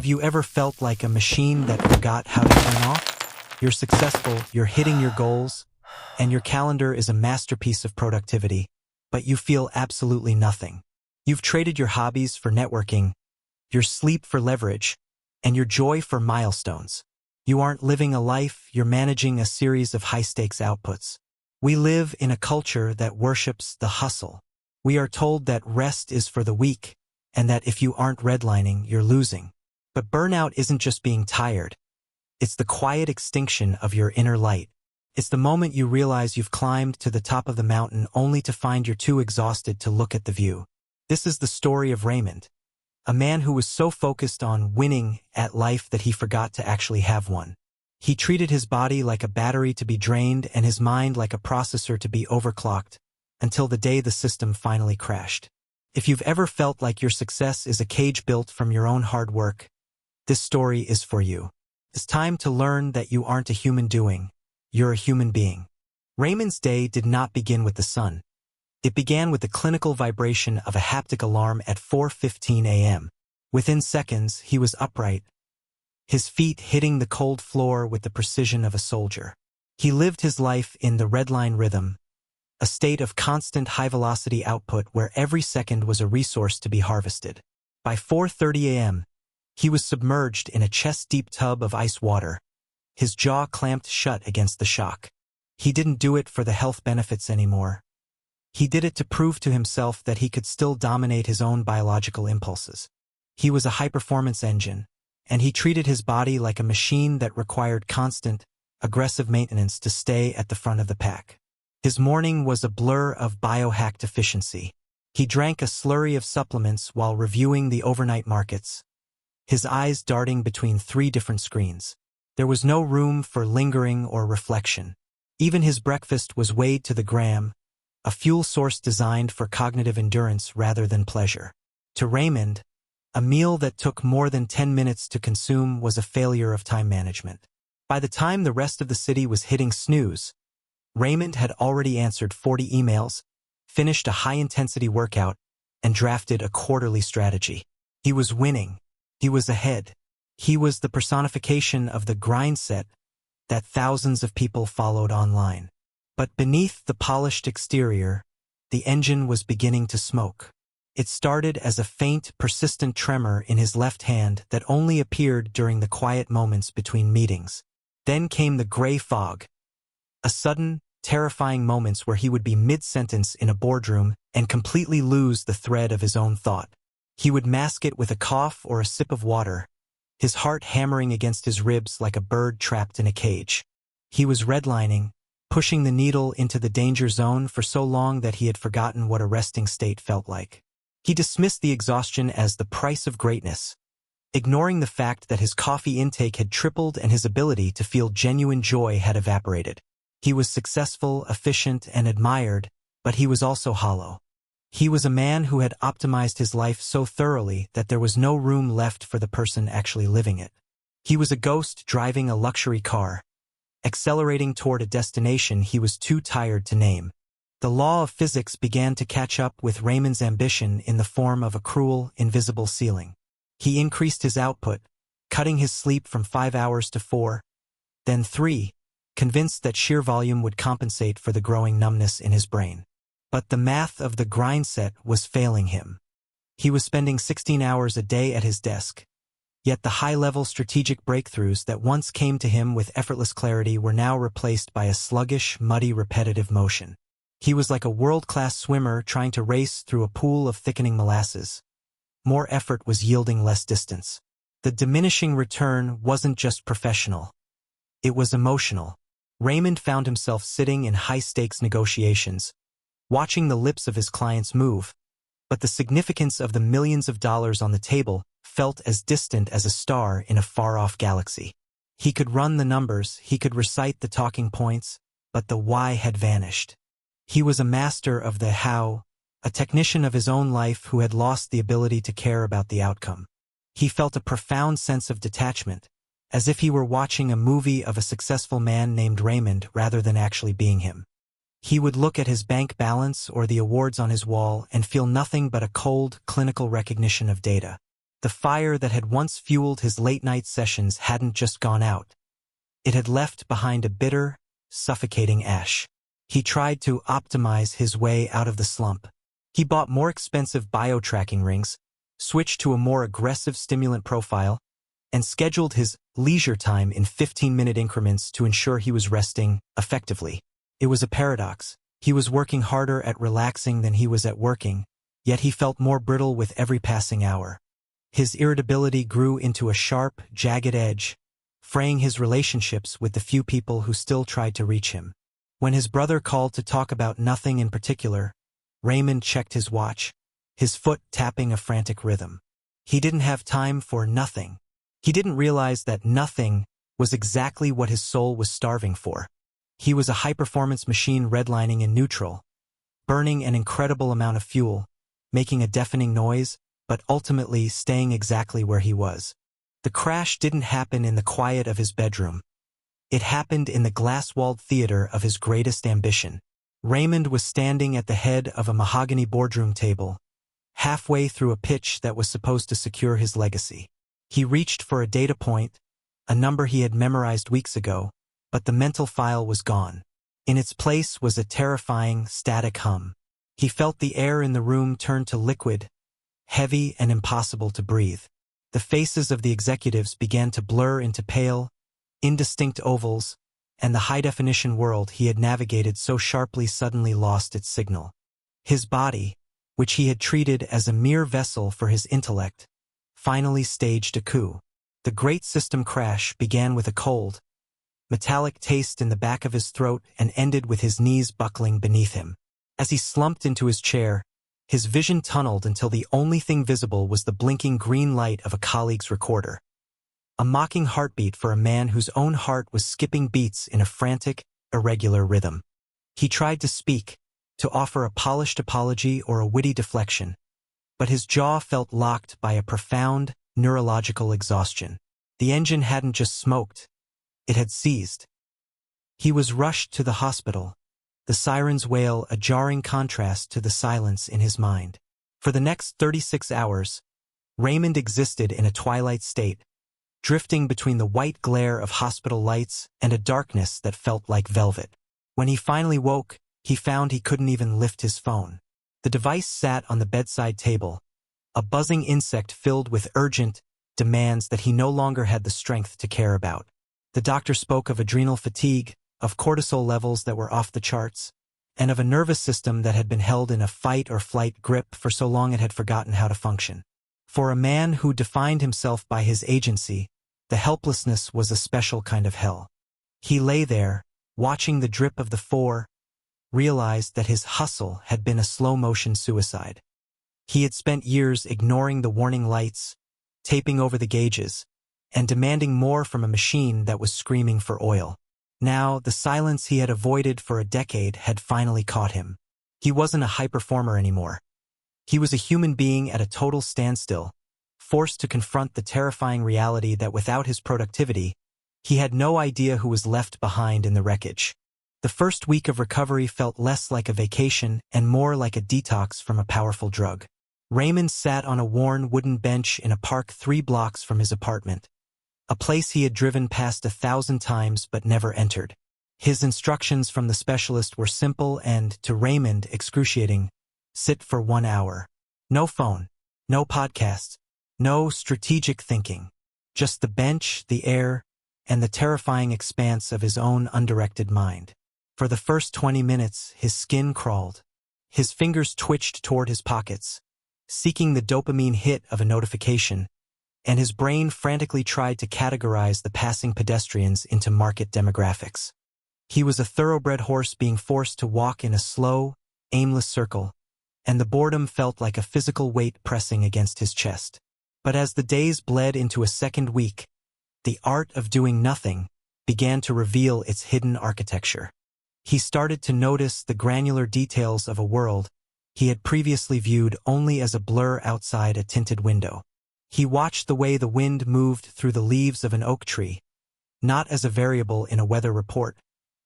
Have you ever felt like a machine that forgot how to turn off? You're successful, you're hitting your goals, and your calendar is a masterpiece of productivity, but you feel absolutely nothing. You've traded your hobbies for networking, your sleep for leverage, and your joy for milestones. You aren't living a life, you're managing a series of high-stakes outputs. We live in a culture that worships the hustle. We are told that rest is for the weak, and that if you aren't redlining, you're losing. But burnout isn't just being tired. It's the quiet extinction of your inner light. It's the moment you realize you've climbed to the top of the mountain only to find you're too exhausted to look at the view. This is the story of Raymond, a man who was so focused on winning at life that he forgot to actually have one. He treated his body like a battery to be drained and his mind like a processor to be overclocked, until the day the system finally crashed. If you've ever felt like your success is a cage built from your own hard work, this story is for you. It's time to learn that you aren't a human doing, you're a human being. Raymond's day did not begin with the sun. It began with the clinical vibration of a haptic alarm at 4:15 a.m. Within seconds, he was upright, his feet hitting the cold floor with the precision of a soldier. He lived his life in the redline rhythm, a state of constant high-velocity output where every second was a resource to be harvested. By 4:30 a.m., he was submerged in a chest-deep tub of ice water, his jaw clamped shut against the shock. He didn't do it for the health benefits anymore. He did it to prove to himself that he could still dominate his own biological impulses. He was a high-performance engine, and he treated his body like a machine that required constant, aggressive maintenance to stay at the front of the pack. His morning was a blur of biohacked efficiency. He drank a slurry of supplements while reviewing the overnight markets, his eyes darting between 3 different screens. There was no room for lingering or reflection. Even his breakfast was weighed to the gram, a fuel source designed for cognitive endurance rather than pleasure. To Raymond, a meal that took more than 10 minutes to consume was a failure of time management. By the time the rest of the city was hitting snooze, Raymond had already answered 40 emails, finished a high-intensity workout, and drafted a quarterly strategy. He was winning. He was ahead. He was the personification of the grind set that thousands of people followed online. But beneath the polished exterior, the engine was beginning to smoke. It started as a faint, persistent tremor in his left hand that only appeared during the quiet moments between meetings. Then came the gray fog, a sudden, terrifying moments where he would be mid-sentence in a boardroom and completely lose the thread of his own thought. He would mask it with a cough or a sip of water, his heart hammering against his ribs like a bird trapped in a cage. He was redlining, pushing the needle into the danger zone for so long that he had forgotten what a resting state felt like. He dismissed the exhaustion as the price of greatness, ignoring the fact that his coffee intake had tripled and his ability to feel genuine joy had evaporated. He was successful, efficient, and admired, but he was also hollow. He was a man who had optimized his life so thoroughly that there was no room left for the person actually living it. He was a ghost driving a luxury car, accelerating toward a destination he was too tired to name. The law of physics began to catch up with Raymond's ambition in the form of a cruel, invisible ceiling. He increased his output, cutting his sleep from 5 hours to 4, then 3, convinced that sheer volume would compensate for the growing numbness in his brain. But the math of the grind set was failing him. He was spending 16 hours a day at his desk, yet the high-level strategic breakthroughs that once came to him with effortless clarity were now replaced by a sluggish, muddy, repetitive motion. He was like a world-class swimmer trying to race through a pool of thickening molasses. More effort was yielding less distance. The diminishing return wasn't just professional. It was emotional. Raymond found himself sitting in high-stakes negotiations, watching the lips of his clients move, but the significance of the millions of dollars on the table felt as distant as a star in a far-off galaxy. He could run the numbers, he could recite the talking points, but the why had vanished. He was a master of the how, a technician of his own life who had lost the ability to care about the outcome. He felt a profound sense of detachment, as if he were watching a movie of a successful man named Raymond rather than actually being him. He would look at his bank balance or the awards on his wall and feel nothing but a cold, clinical recognition of data. The fire that had once fueled his late-night sessions hadn't just gone out. It had left behind a bitter, suffocating ash. He tried to optimize his way out of the slump. He bought more expensive bio-tracking rings, switched to a more aggressive stimulant profile, and scheduled his leisure time in 15-minute increments to ensure he was resting effectively. It was a paradox. He was working harder at relaxing than he was at working, yet he felt more brittle with every passing hour. His irritability grew into a sharp, jagged edge, fraying his relationships with the few people who still tried to reach him. When his brother called to talk about nothing in particular, Raymond checked his watch, his foot tapping a frantic rhythm. He didn't have time for nothing. He didn't realize that nothing was exactly what his soul was starving for. He was a high-performance machine redlining in neutral, burning an incredible amount of fuel, making a deafening noise, but ultimately staying exactly where he was. The crash didn't happen in the quiet of his bedroom. It happened in the glass-walled theater of his greatest ambition. Raymond was standing at the head of a mahogany boardroom table, halfway through a pitch that was supposed to secure his legacy. He reached for a data point, a number he had memorized weeks ago, but the mental file was gone. In its place was a terrifying, static hum. He felt the air in the room turn to liquid, heavy and impossible to breathe. The faces of the executives began to blur into pale, indistinct ovals, and the high-definition world he had navigated so sharply suddenly lost its signal. His body, which he had treated as a mere vessel for his intellect, finally staged a coup. The great system crash began with a cold, metallic taste in the back of his throat and ended with his knees buckling beneath him. As he slumped into his chair, his vision tunneled until the only thing visible was the blinking green light of a colleague's recorder. A mocking heartbeat for a man whose own heart was skipping beats in a frantic, irregular rhythm. He tried to speak, to offer a polished apology or a witty deflection, but his jaw felt locked by a profound, neurological exhaustion. The engine hadn't just smoked, it had seized. He was rushed to the hospital, the siren's wail a jarring contrast to the silence in his mind. For the next 36 hours, Raymond existed in a twilight state, drifting between the white glare of hospital lights and a darkness that felt like velvet. When he finally woke, he found he couldn't even lift his phone. The device sat on the bedside table, a buzzing insect filled with urgent demands that he no longer had the strength to care about. The doctor spoke of adrenal fatigue, of cortisol levels that were off the charts, and of a nervous system that had been held in a fight-or-flight grip for so long it had forgotten how to function. For a man who defined himself by his agency, the helplessness was a special kind of hell. He lay there, watching the drip of the four, realized that his hustle had been a slow-motion suicide. He had spent years ignoring the warning lights, taping over the gauges, and demanding more from a machine that was screaming for oil. Now, the silence he had avoided for a decade had finally caught him. He wasn't a high performer anymore. He was a human being at a total standstill, forced to confront the terrifying reality that without his productivity, he had no idea who was left behind in the wreckage. The first week of recovery felt less like a vacation and more like a detox from a powerful drug. Raymond sat on a worn wooden bench in a park 3 blocks from his apartment, a place he had driven past 1,000 times but never entered. His instructions from the specialist were simple and, to Raymond, excruciating. Sit for 1 hour. No phone, no podcasts, no strategic thinking. Just the bench, the air, and the terrifying expanse of his own undirected mind. For the first 20 minutes, his skin crawled. His fingers twitched toward his pockets, seeking the dopamine hit of a notification, and his brain frantically tried to categorize the passing pedestrians into market demographics. He was a thoroughbred horse being forced to walk in a slow, aimless circle, and the boredom felt like a physical weight pressing against his chest. But as the days bled into a second week, the art of doing nothing began to reveal its hidden architecture. He started to notice the granular details of a world he had previously viewed only as a blur outside a tinted window. He watched the way the wind moved through the leaves of an oak tree, not as a variable in a weather report,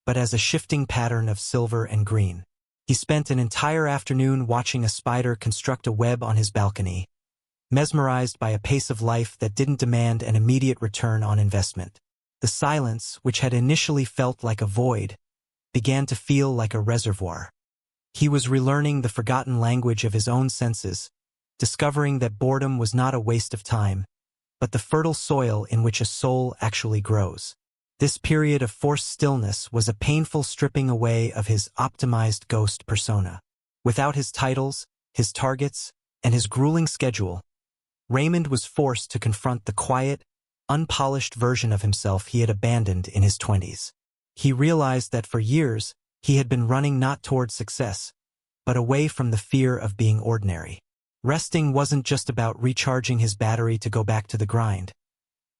but as a shifting pattern of silver and green. He spent an entire afternoon watching a spider construct a web on his balcony, mesmerized by a pace of life that didn't demand an immediate return on investment. The silence, which had initially felt like a void, began to feel like a reservoir. He was relearning the forgotten language of his own senses, discovering that boredom was not a waste of time, but the fertile soil in which a soul actually grows. This period of forced stillness was a painful stripping away of his optimized ghost persona. Without his titles, his targets, and his grueling schedule, Raymond was forced to confront the quiet, unpolished version of himself he had abandoned in his 20s. He realized that for years, he had been running not toward success, but away from the fear of being ordinary. Resting wasn't just about recharging his battery to go back to the grind.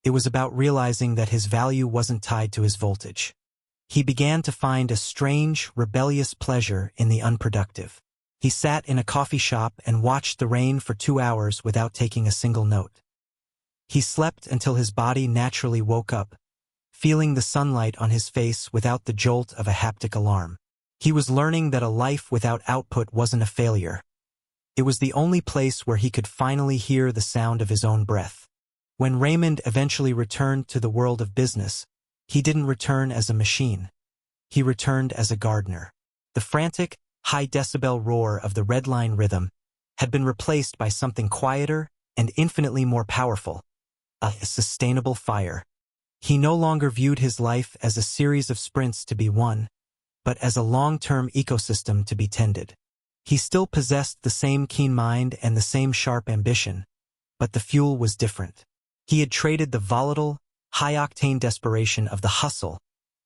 It was about realizing that his value wasn't tied to his voltage. He began to find a strange, rebellious pleasure in the unproductive. He sat in a coffee shop and watched the rain for 2 hours without taking a single note. He slept until his body naturally woke up, feeling the sunlight on his face without the jolt of a haptic alarm. He was learning that a life without output wasn't a failure. It was the only place where he could finally hear the sound of his own breath. When Raymond eventually returned to the world of business, he didn't return as a machine. He returned as a gardener. The frantic, high-decibel roar of the red line rhythm had been replaced by something quieter and infinitely more powerful, a sustainable fire. He no longer viewed his life as a series of sprints to be won, but as a long-term ecosystem to be tended. He still possessed the same keen mind and the same sharp ambition, but the fuel was different. He had traded the volatile, high-octane desperation of the hustle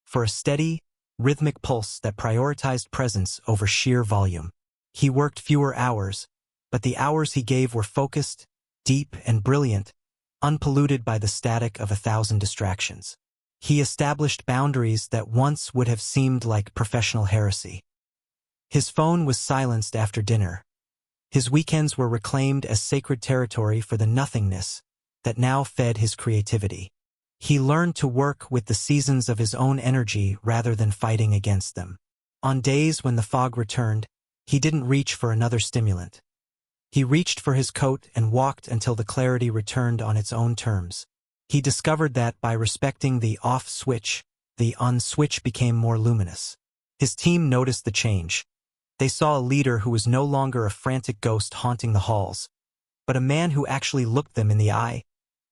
for a steady, rhythmic pulse that prioritized presence over sheer volume. He worked fewer hours, but the hours he gave were focused, deep, and brilliant, unpolluted by the static of 1,000 distractions. He established boundaries that once would have seemed like professional heresy. His phone was silenced after dinner. His weekends were reclaimed as sacred territory for the nothingness that now fed his creativity. He learned to work with the seasons of his own energy rather than fighting against them. On days when the fog returned, he didn't reach for another stimulant. He reached for his coat and walked until the clarity returned on its own terms. He discovered that by respecting the off switch, the on switch became more luminous. His team noticed the change. They saw a leader who was no longer a frantic ghost haunting the halls, but a man who actually looked them in the eye,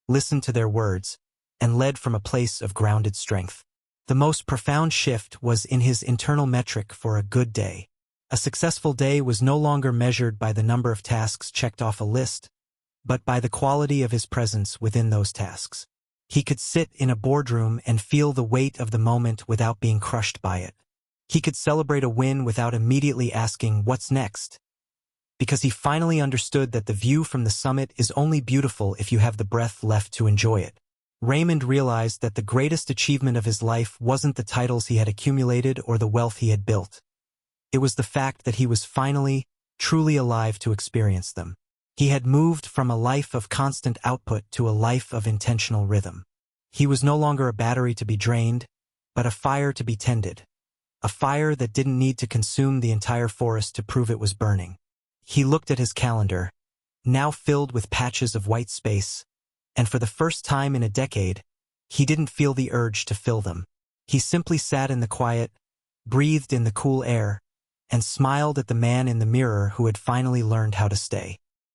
listened to their words, and led from a place of grounded strength. The most profound shift was in his internal metric for a good day. A successful day was no longer measured by the number of tasks checked off a list, but by the quality of his presence within those tasks. He could sit in a boardroom and feel the weight of the moment without being crushed by it. He could celebrate a win without immediately asking, "What's next?" Because he finally understood that the view from the summit is only beautiful if you have the breath left to enjoy it. Raymond realized that the greatest achievement of his life wasn't the titles he had accumulated or the wealth he had built. It was the fact that he was finally, truly alive to experience them. He had moved from a life of constant output to a life of intentional rhythm. He was no longer a battery to be drained, but a fire to be tended. A fire that didn't need to consume the entire forest to prove it was burning. He looked at his calendar, now filled with patches of white space, and for the first time in a decade, he didn't feel the urge to fill them. He simply sat in the quiet, breathed in the cool air, and smiled at the man in the mirror who had finally learned how to stay.